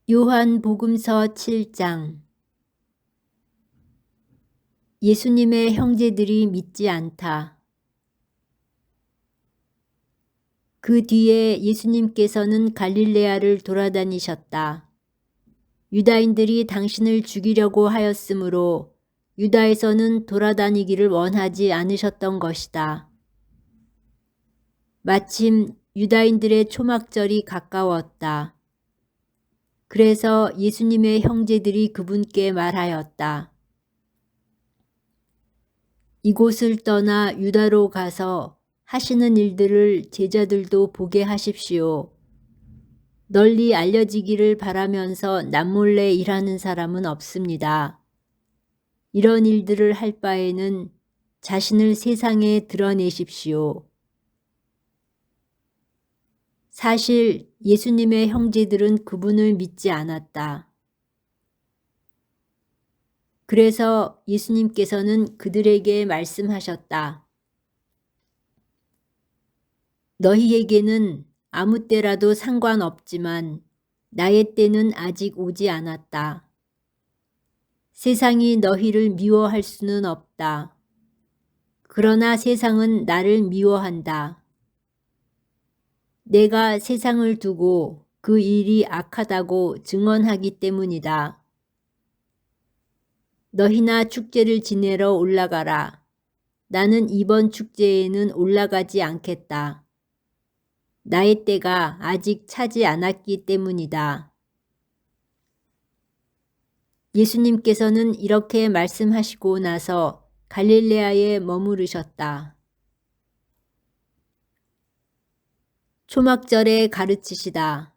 요한복음서 7장. 예수님의 형제들이 믿지 않다. 그 뒤에 예수님께서는 갈릴레아를 돌아다니셨다. 유다인들이 당신을 죽이려고 하였으므로 유다에서는 돌아다니기를 원하지 않으셨던 것이다. 마침 유다인들의 초막절이 가까웠다. 그래서 예수님의 형제들이 그분께 말하였다. 이곳을 떠나 유다로 가서 하시는 일들을 제자들도 보게 하십시오. 널리 알려지기를 바라면서 남몰래 일하는 사람은 없습니다. 이런 일들을 할 바에는 자신을 세상에 드러내십시오. 사실 예수님의 형제들은 그분을 믿지 않았다. 그래서 예수님께서는 그들에게 말씀하셨다. 너희에게는 아무 때라도 상관없지만 나의 때는 아직 오지 않았다. 세상이 너희를 미워할 수는 없다. 그러나 세상은 나를 미워한다. 내가 세상을 두고 그 일이 악하다고 증언하기 때문이다. 너희나 축제를 지내러 올라가라. 나는 이번 축제에는 올라가지 않겠다. 나의 때가 아직 차지 않았기 때문이다. 예수님께서는 이렇게 말씀하시고 나서 갈릴레아에 머무르셨다. 초막절에 가르치시다.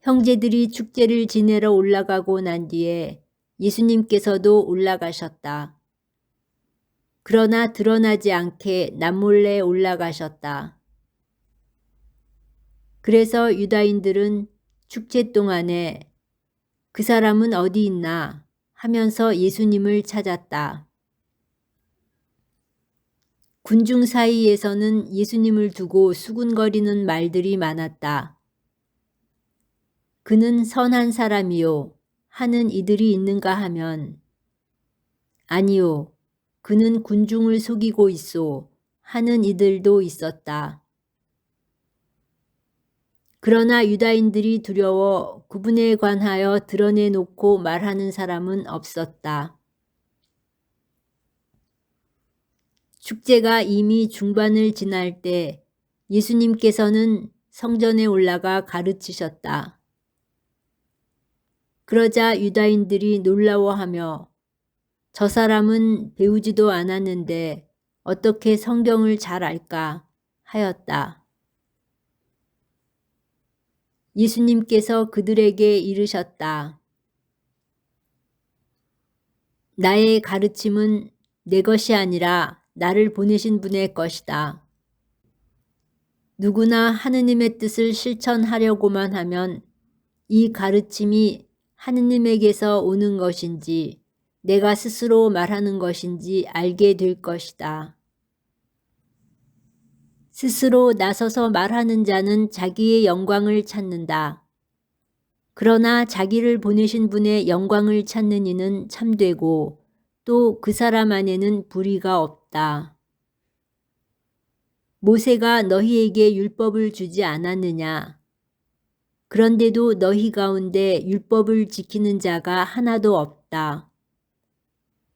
형제들이 축제를 지내러 올라가고 난 뒤에 예수님께서도 올라가셨다. 그러나 드러나지 않게 남몰래 올라가셨다. 그래서 유다인들은 축제 동안에 그 사람은 어디 있나 하면서 예수님을 찾았다. 군중 사이에서는 예수님을 두고 수군거리는 말들이 많았다. 그는 선한 사람이요 하는 이들이 있는가 하면 아니요 그는 군중을 속이고 있소 하는 이들도 있었다. 그러나 유다인들이 두려워 그분에 관하여 드러내놓고 말하는 사람은 없었다. 축제가 이미 중반을 지날 때 예수님께서는 성전에 올라가 가르치셨다. 그러자 유다인들이 놀라워하며 저 사람은 배우지도 않았는데 어떻게 성경을 잘 알까 하였다. 예수님께서 그들에게 이르셨다. 나의 가르침은 내 것이 아니라 나를 보내신 분의 것이다. 누구나 하느님의 뜻을 실천하려고만 하면 이 가르침이 하느님에게서 오는 것인지 내가 스스로 말하는 것인지 알게 될 것이다. 스스로 나서서 말하는 자는 자기의 영광을 찾는다. 그러나 자기를 보내신 분의 영광을 찾는 이는 참되고 또 그 사람 안에는 불의가 없다. 모세가 너희에게 율법을 주지 않았느냐? 그런데도 너희 가운데 율법을 지키는 자가 하나도 없다.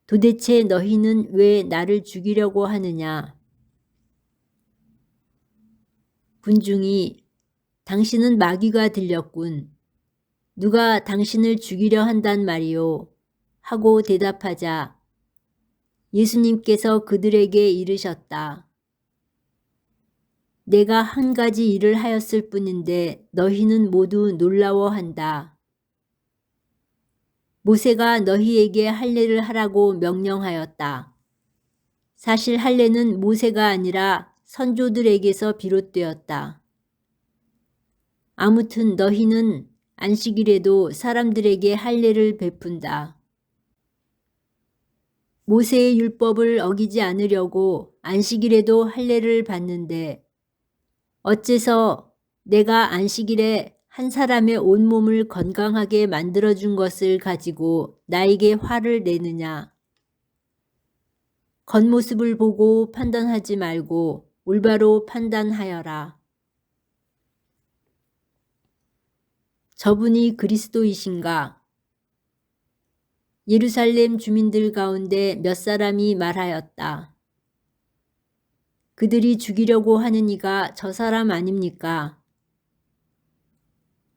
도대체 너희는 왜 나를 죽이려고 하느냐? 군중이 당신은 마귀가 들렸군. 누가 당신을 죽이려 한단 말이오? 하고 대답하자 예수님께서 그들에게 이르셨다. 내가 한 가지 일을 하였을 뿐인데 너희는 모두 놀라워한다. 모세가 너희에게 할례를 하라고 명령하였다. 사실 할례는 모세가 아니라 선조들에게서 비롯되었다. 아무튼 너희는 안식일에도 사람들에게 할례를 베푼다. 모세의 율법을 어기지 않으려고 안식일에도 할례를 받는데 어째서 내가 안식일에 한 사람의 온몸을 건강하게 만들어준 것을 가지고 나에게 화를 내느냐? 겉모습을 보고 판단하지 말고 올바로 판단하여라. 저분이 그리스도이신가? 예루살렘 주민들 가운데 몇 사람이 말하였다. 그들이 죽이려고 하는 이가 저 사람 아닙니까?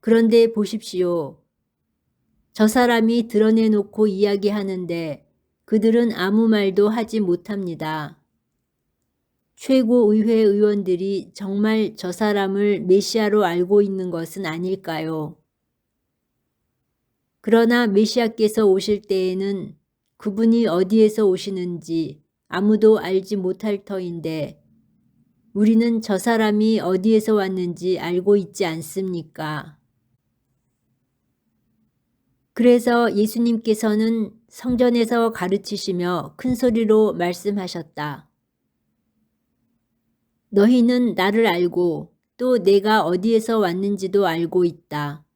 그런데 보십시오. 저 사람이 드러내놓고 이야기하는데 그들은 아무 말도 하지 못합니다. 최고의회 의원들이 정말 저 사람을 메시아로 알고 있는 것은 아닐까요? 그러나 메시아께서 오실 때에는 그분이 어디에서 오시는지 아무도 알지 못할 터인데 우리는 저 사람이 어디에서 왔는지 알고 있지 않습니까? 그래서 예수님께서는 성전에서 가르치시며 큰 소리로 말씀하셨다. 너희는 나를 알고 또 내가 어디에서 왔는지도 알고 있다.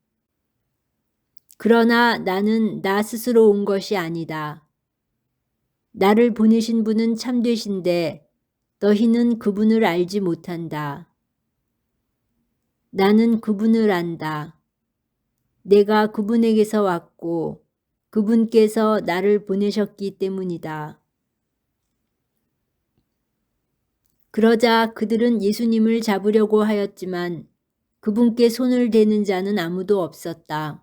그러나 나는 나 스스로 온 것이 아니다. 나를 보내신 분은 참되신데 너희는 그분을 알지 못한다. 나는 그분을 안다. 내가 그분에게서 왔고 그분께서 나를 보내셨기 때문이다. 그러자 그들은 예수님을 잡으려고 하였지만 그분께 손을 대는 자는 아무도 없었다.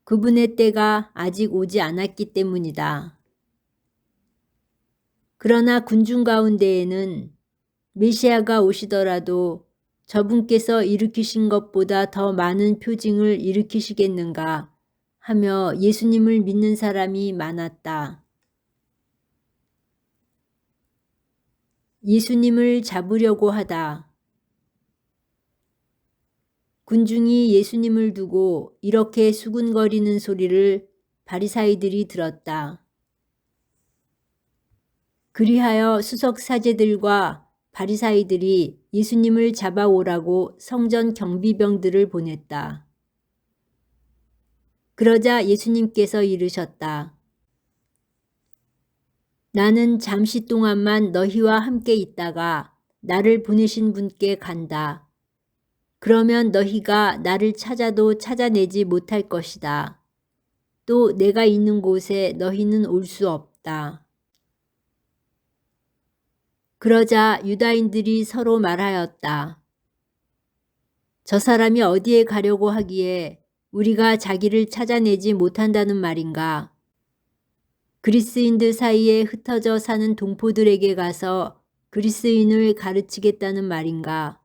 그분의 때가 아직 오지 않았기 때문이다. 그러나 군중 가운데에는 메시아가 오시더라도 저분께서 일으키신 것보다 더 많은 표징을 일으키시겠는가 하며 예수님을 믿는 사람이 많았다. 예수님을 잡으려고 하다. 군중이 예수님을 두고 이렇게 수군거리는 소리를 바리사이들이 들었다. 그리하여 수석 사제들과 바리사이들이 예수님을 잡아오라고 성전 경비병들을 보냈다. 그러자 예수님께서 이르셨다. 나는 잠시 동안만 너희와 함께 있다가 나를 보내신 분께 간다. 그러면 너희가 나를 찾아도 찾아내지 못할 것이다. 또 내가 있는 곳에 너희는 올 수 없다. 그러자 유다인들이 서로 말하였다. 저 사람이 어디에 가려고 하기에 우리가 자기를 찾아내지 못한다는 말인가? 그리스인들 사이에 흩어져 사는 동포들에게 가서 그리스인을 가르치겠다는 말인가?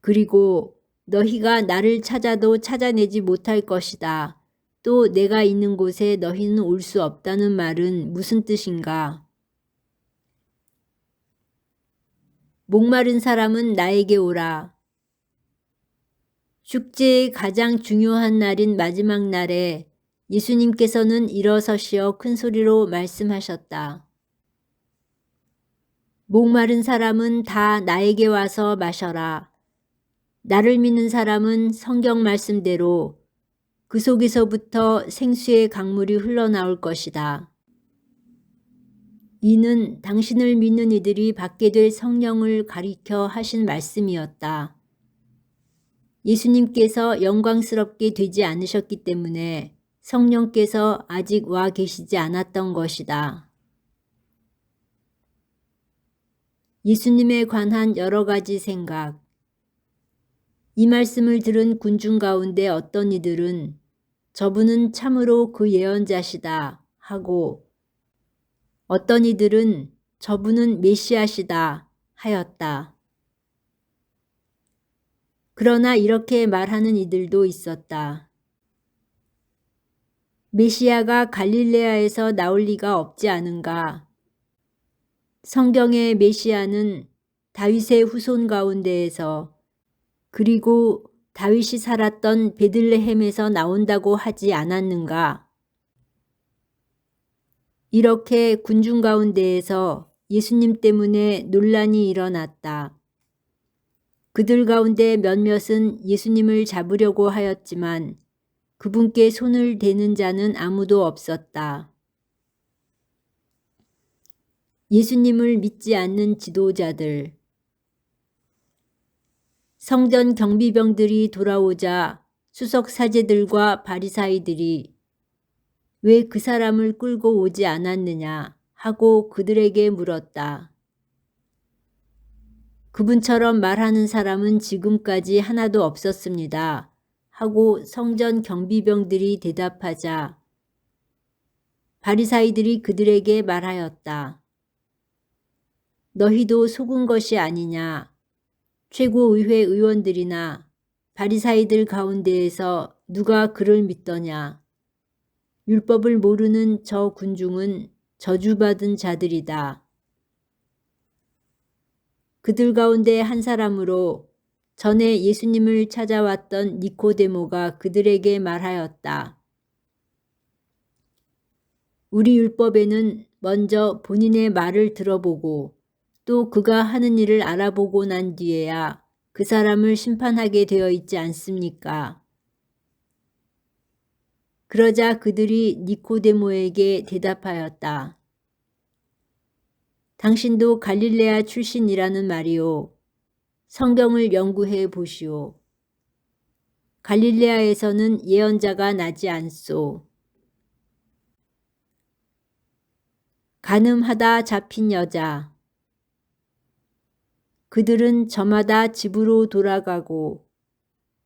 그리고 너희가 나를 찾아도 찾아내지 못할 것이다. 또 내가 있는 곳에 너희는 올 수 없다는 말은 무슨 뜻인가? 목마른 사람은 나에게 오라. 축제의 가장 중요한 날인 마지막 날에 예수님께서는 일어서시어 큰 소리로 말씀하셨다. 목마른 사람은 다 나에게 와서 마셔라. 나를 믿는 사람은 성경 말씀대로 그 속에서부터 생수의 강물이 흘러나올 것이다. 이는 당신을 믿는 이들이 받게 될 성령을 가리켜 하신 말씀이었다. 예수님께서 영광스럽게 되지 않으셨기 때문에 성령께서 아직 와 계시지 않았던 것이다. 예수님에 관한 여러 가지 생각. 이 말씀을 들은 군중 가운데 어떤 이들은 저분은 참으로 그 예언자시다 하고 어떤 이들은 저분은 메시아시다 하였다. 그러나 이렇게 말하는 이들도 있었다. 메시아가 갈릴레아에서 나올 리가 없지 않은가? 성경의 메시아는 다윗의 후손 가운데에서 그리고 다윗이 살았던 베들레헴에서 나온다고 하지 않았는가? 이렇게 군중 가운데에서 예수님 때문에 논란이 일어났다. 그들 가운데 몇몇은 예수님을 잡으려고 하였지만 그분께 손을 대는 자는 아무도 없었다. 예수님을 믿지 않는 지도자들. 성전 경비병들이 돌아오자 수석 사제들과 바리사이들이 왜 그 사람을 끌고 오지 않았느냐 하고 그들에게 물었다. 그분처럼 말하는 사람은 지금까지 하나도 없었습니다. 하고 성전 경비병들이 대답하자 바리사이들이 그들에게 말하였다. 너희도 속은 것이 아니냐. 최고의회 의원들이나 바리사이들 가운데에서 누가 그를 믿더냐. 율법을 모르는 저 군중은 저주받은 자들이다. 그들 가운데 한 사람으로 전에 예수님을 찾아왔던 니코데모가 그들에게 말하였다. 우리 율법에는 먼저 본인의 말을 들어보고 또 그가 하는 일을 알아보고 난 뒤에야 그 사람을 심판하게 되어 있지 않습니까? 그러자 그들이 니코데모에게 대답하였다. 당신도 갈릴레아 출신이라는 말이오. 성경을 연구해 보시오. 갈릴레아에서는 예언자가 나지 않소. 간음하다 잡힌 여자. 그들은 저마다 집으로 돌아가고